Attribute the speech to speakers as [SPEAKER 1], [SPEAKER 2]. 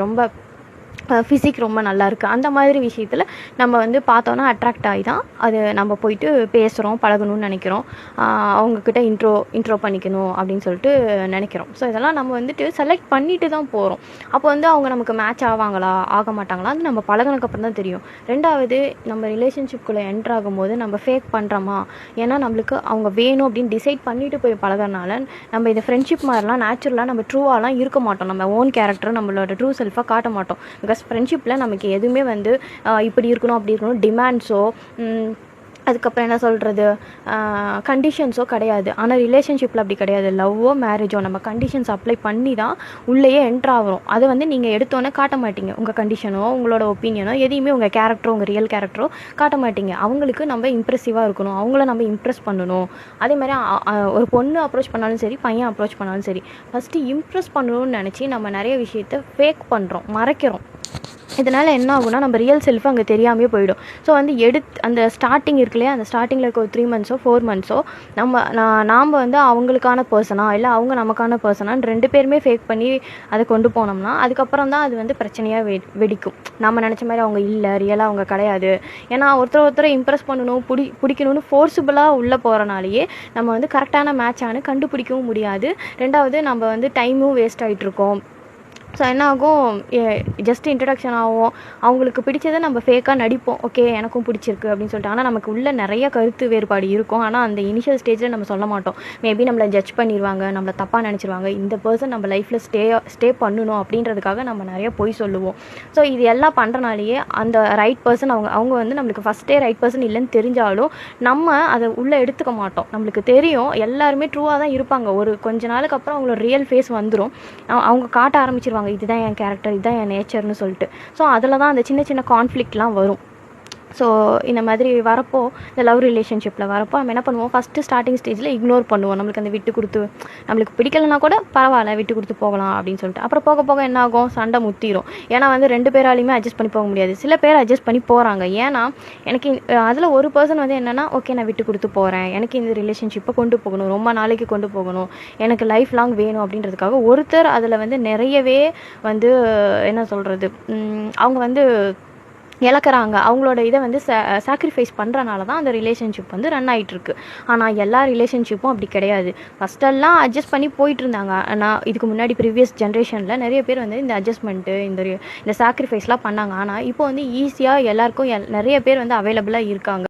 [SPEAKER 1] ரொம்ப ஃபிசிக் ரொம்ப நல்லாயிருக்கு அந்த மாதிரி விஷயத்தில் நம்ம வந்து பார்த்தோன்னா அட்ராக்ட் ஆகி தான் அது நம்ம போயிட்டு பேசுகிறோம், பழகணும்னு நினைக்கிறோம், அவங்கக்கிட்ட இன்ட்ரோ பண்ணிக்கணும் அப்படின்னு சொல்லிட்டு நினைக்கிறோம். ஸோ இதெல்லாம் நம்ம வந்துட்டு செலக்ட் பண்ணிட்டு தான் போகிறோம். அப்போ வந்து அவங்க நமக்கு மேட்ச் ஆவாங்களா ஆக மாட்டாங்களா அது நம்ம பழகினதுக்கப்புறம் தான் தெரியும். ரெண்டாவது, நம்ம ரிலேஷன்ஷிப்குள்ளே என்ட்ரு ஆகும்போது நம்ம ஃபேக் பண்ணுறோமா, ஏன்னா நம்மளுக்கு அவங்க வேணும் அப்படின்னு டிசைட் பண்ணிட்டு போய் பழகிறனால நம்ம இந்த ஃப்ரெண்ட்ஷிப் மாதிரிலாம் நேச்சுரலாக நம்ம ட்ரூவாலாம் இருக்க மாட்டோம். நம்ம ஓன் கேரக்டர் நம்மளோட ட்ரூ செல்ஃபாக காட்ட மாட்டோம். பிகாஸ் ஃப்ரெண்ட்ஷிப்பில் நமக்கு எதுவுமே வந்து இப்படி இருக்கணும் அப்படி இருக்கணும் டிமாண்ட்ஸோ அதுக்கப்புறம் என்ன சொல்கிறது கண்டிஷன்ஸோ கிடையாது. ஆனால் ரிலேஷன்ஷிப்பில் அப்படி கிடையாது. லவ்வோ மேரேஜோ நம்ம கண்டிஷன்ஸ் அப்ளை பண்ணி தான் உள்ளேயே என்ட்ரு ஆகிறோம். அதை வந்து நீங்கள் எடுத்தோன்னே காட்ட மாட்டீங்க. உங்கள் கண்டிஷனோ உங்களோட ஒப்பீனியனோ எதையுமே உங்கள் கேரக்டரோ உங்கள் ரியல் கேரக்டரோ காட்ட மாட்டீங்க. அவங்களுக்கு நம்ம இம்ப்ரெசிவாக இருக்கணும், அவங்கள நம்ம இம்ப்ரெஸ் பண்ணணும். அதே மாதிரி ஒரு பொண்ணு அப்ரோச் பண்ணாலும் சரி, பையன் அப்ரோச் பண்ணாலும் சரி, ஃபஸ்ட்டு இம்ப்ரெஸ் பண்ணணும்னு நினச்சி நம்ம நிறைய விஷயத்தை ஃபேக் பண்ணுறோம், மறைக்கிறோம். இதனால் என்ன ஆகும்னா நம்ம ரியல் செல்ஃபு அங்கே தெரியாமே போயிடும். ஸோ வந்து அந்த ஸ்டார்டிங் இருக்கு இல்லையா, அந்த ஸ்டார்டிங்கில் இருக்க ஒரு 3 மந்த்ஸோ 4 மந்த்ஸோ நாம் வந்து அவங்களுக்கான பர்சனா இல்லை அவங்க நமக்கான பர்சனான்னு 2 பேருமே ஃபேக் பண்ணி அதை கொண்டு போனோம்னா அதுக்கப்புறம் தான் அது வந்து பிரச்சனையாக வெடிக்கும். நம்ம நினச்ச மாதிரி அவங்க இல்லை, ரியலாக அவங்க கிடையாது. ஏன்னா ஒருத்தரை இம்ப்ரெஸ் பண்ணணும், பிடிக்கணும்னு ஃபோர்ஸிபிளாக உள்ளே போகிறனாலேயே நம்ம வந்து கரெக்டான மேட்சானு கண்டுபிடிக்கவும் முடியாது. ரெண்டாவது, நம்ம வந்து டைமும் வேஸ்ட் ஆகிட்ருக்கோம். ஸோ என்ன ஆகும், ஜஸ்ட் இன்ட்ரடக்ஷன் ஆகும், அவங்களுக்கு பிடிச்சதை நம்ம ஃபேக்காக நடிப்போம், ஓகே எனக்கும் பிடிச்சிருக்கு அப்படின்னு சொல்லிட்டு. ஆனால் நமக்கு உள்ள நிறைய கருத்து வேறுபாடு இருக்கும். ஆனால் அந்த இனிஷியல் ஸ்டேஜில் நம்ம சொல்ல மாட்டோம். மேபி நம்மளை ஜட்ஜ் பண்ணிடுவாங்க, நம்மளை தப்பாக நினச்சிருவாங்க, இந்த பர்சன் நம்ம லைஃப்பில் ஸ்டே பண்ணணும் அப்படின்றதுக்காக நம்ம நிறைய பொய் சொல்லுவோம். ஸோ இது எல்லாம் பண்ணுறனாலேயே அந்த ரைட் பர்சன் அவங்க வந்து நம்மளுக்கு ஃபஸ்ட்டே ரைட் பர்சன் இல்லைன்னு தெரிஞ்சாலும் நம்ம அதை உள்ளே எடுத்துக்க மாட்டோம். நம்மளுக்கு தெரியும் எல்லாருமே ட்ரூவாக தான் இருப்பாங்க. ஒரு கொஞ்ச நாளுக்கு அப்புறம் அவங்களோட ரியல் ஃபேஸ் வந்துடும். அவங்க காட்ட ஆரம்பிச்சிருவாங்க, இதுதான் என் கேரக்டர், இதுதான் என் நேச்சர்னு சொல்லிட்டு. ஸோ அதில் தான் அந்த சின்ன சின்ன கான்ஃப்ளிக்ட்லாம் வரும். ஸோ இந்த மாதிரி வரப்போ, இந்த லவ் ரிலேஷன்ஷிப்பில் வரப்போ நம்ம என்ன பண்ணுவோம், ஃபஸ்ட்டு ஸ்டார்டிங் ஸ்டேஜில் இக்னோர் பண்ணுவோம். நம்மளுக்கு அந்த விட்டு கொடுத்து, நம்மளுக்கு பிடிக்கலைன்னா கூட பரவாயில்ல விட்டு கொடுத்து போகலாம் அப்படின்னு சொல்லிட்டு. அப்புறம் போக போக என்ன ஆகும், சண்டை முத்திரும். ஏன்னா வந்து 2 பேராலையுமே அட்ஜஸ்ட் பண்ணி போக முடியாது. சில பேர் அட்ஜஸ்ட் பண்ணி போகிறாங்க. ஏன்னா எனக்கு அதில் ஒரு பர்சன் வந்து என்னென்னா, ஓகே நான் விட்டு கொடுத்து போகிறேன், எனக்கு இந்த ரிலேஷன்ஷிப்பை கொண்டு போகணும், ரொம்ப நாளைக்கு கொண்டு போகணும், எனக்கு லைஃப் லாங் வேணும் அப்படின்றதுக்காக ஒருத்தர் அதில் வந்து நிறையவே வந்து என்ன சொல்கிறது, அவங்க வந்து இழக்கிறாங்க. அவங்களோட இதை வந்து சாக்ரிஃபைஸ் பண்ணுறனால தான் அந்த ரிலேஷன்ஷிப் வந்து ரன் ஆகிட்டுருக்கு. ஆனால் எல்லா ரிலேஷன்ஷிப்பும் அப்படி கிடையாது. ஃபஸ்ட்டெல்லாம் அட்ஜஸ்ட் பண்ணி போயிட்டு இருந்தாங்க. ஆனால் இதுக்கு முன்னாடி ப்ரீவியஸ் ஜென்ரேஷனில் நிறைய பேர் வந்து இந்த அட்ஜஸ்ட்மெண்ட்டு இந்த சாக்ரிஃபைஸ்லாம் பண்ணாங்க. ஆனால் இப்போ வந்து ஈஸியாக எல்லாருக்கும் நிறைய பேர் வந்து அவைலபிளாக இருக்காங்க.